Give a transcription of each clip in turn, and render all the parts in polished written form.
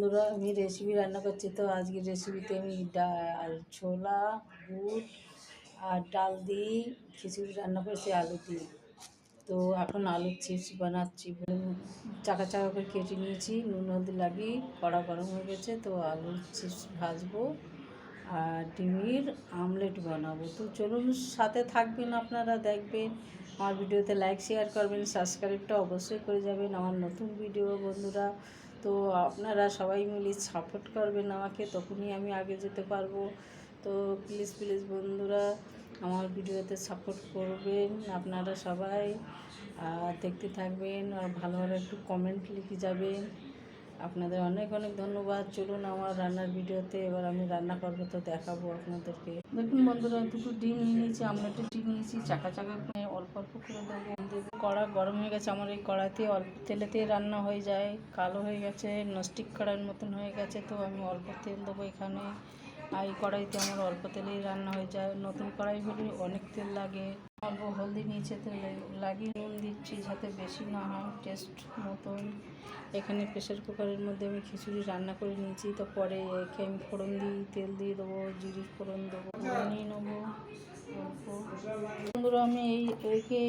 বন্ধুরা, আমি রেসিপি রান্না করছি। তো আজকের রেসিপিতে আমি ডাল, ছোলা, বুট আর ডাল দিয়ে খিচুড়ি রান্না করেছি আলু দিয়ে। তো এখন আলুর চিপস বানাচ্ছি। চাকা চাকা করে কেটে নিয়েছি, নুন হলদি লাগিয়ে, কড়া গরম হয়ে গেছে। তো আলুর চিপস ভাজবো আর ডিমের আমলেট বানাবো। তো চলুন, সাথে থাকবেন, আপনারা দেখবেন। আমার ভিডিওতে লাইক শেয়ার করবেন, সাবস্ক্রাইবটা অবশ্যই করে যাবেন আমার নতুন ভিডিও বন্ধুরা। তো আপনারা সবাই মিলে সাপোর্ট করবেন আমাকে, তখনই আমি আগে যেতে পারবো। তো প্লিজ প্লিজ বন্ধুরা, আমার ভিডিওতে সাপোর্ট করবেন আপনারা সবাই, আর দেখতে থাকবেন আর ভালো ভালো একটু কমেন্ট লিখে যাবেন। আপনাদের অনেক অনেক ধন্যবাদ। চলুন আমার রান্নার ভিডিওতে, এবার আমি রান্না করবো তো দেখাবো আপনাদেরকে। দেখুন বন্ধুরা, দুটো ডিম নিয়ে নিয়েছি, আমলেটের ডিম নিয়েছি, চাকা চাকা করে অল্প অল্প করে দেবো। কড়া গরম হয়ে গেছে আমার, এই কড়াতে অল্প তেলেতে রান্না হয়ে যায়। কালো হয়ে গেছে, নস্টিক কড়াইয়ের মতন হয়ে গেছে। তো আমি অল্প তেল দেবো এখানে। আর এই কড়াইতে আমার অল্প তেলেই রান্না হয়ে যায়। নতুন কড়াই হলে অনেক তেল লাগে। অল্প হলদি নিচে তেল লাগিয়ে নুন দিচ্ছি যাতে বেশি না হয়, টেস্ট মতন। এখানে প্রেশার কুকারের মধ্যে আমি খিচুড়ি রান্না করে নিয়েছি। তো পরে একে আমি ফোড়ন দিই, তেল দিয়ে দেবো, জিরির ফোড়ন দেবো, নিয়ে নেবো অল্প। বন্ধুরা, আমি একে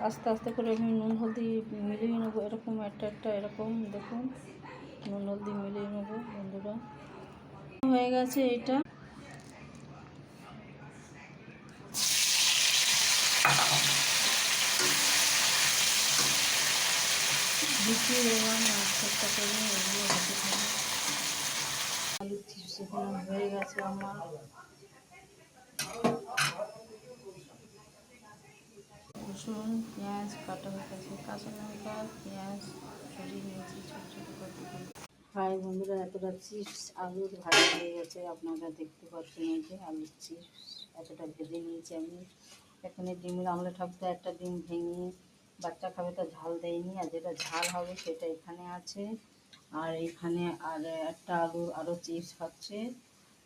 আস্তে আস্তে করে আমি নুন হলদি মিলিয়ে নেবো, এরকম একটা এরকম দেখুন, নুন হলদি মিলিয়ে নেবো বন্ধুরা। হয়ে গেছে এটা। দ্বিতীয় এবার একটা করে এগুলো হতে থাকে। আলুর চিপস এখানে হয়ে গেছে আমার। রসুন পেঁয়াজ কাটা হয়ে গেছে, কাঁচা লঙ্কা পেঁয়াজ সরিয়ে নিয়েছি ছোটো ছোটো করে। হাই বন্ধুরা, এতটা চিপস আলুর ভাজা হয়ে গেছে, আপনারা দেখতে পাচ্ছেন। এই যে আলুর চিপস এতটা ভেজে নিয়েছি আমি। এখানে ডিমের আমলেট হবে, একটা ডিম ভেঙে বাচ্চা খাবে, তো ঝাল দেয়নি, আর যেটা ঝাল হবে সেটা এখানে আছে। আর এখানে আর একটা আরও চিপস হচ্ছে।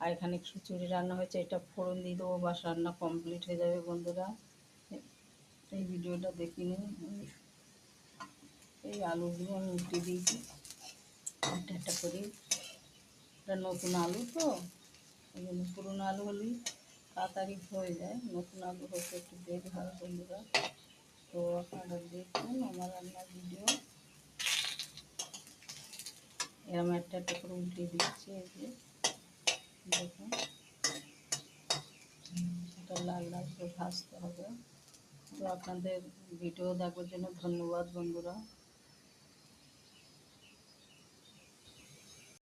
আর এখানে খিচুড়ি রান্না হয়েছে, এটা ফোড়ন দিয়ে দেবো, বাস রান্না কমপ্লিট হয়ে যাবে বন্ধুরা। এই ভিডিওটা দেখে নিন। এই আলুগুলো আমি উল্টে দিয়েছি একটা একটা করে। এটা নতুন আলু, তো এই জন্য পুরোনো আলু হলেই তাড়াতাড়ি হয়ে যায়, নতুন আলু হয়তো একটু দেরি হয় বন্ধুরা। তো আপনারা দেখুন আমার রান্নার ভিডিও। এরকম একটা একটা করে উল্টে দিচ্ছি, এই যে দেখুন, এটা লাল লাল করে ভাজতে হবে। তো আপনাদের ভিডিও দেখার জন্য ধন্যবাদ বন্ধুরা।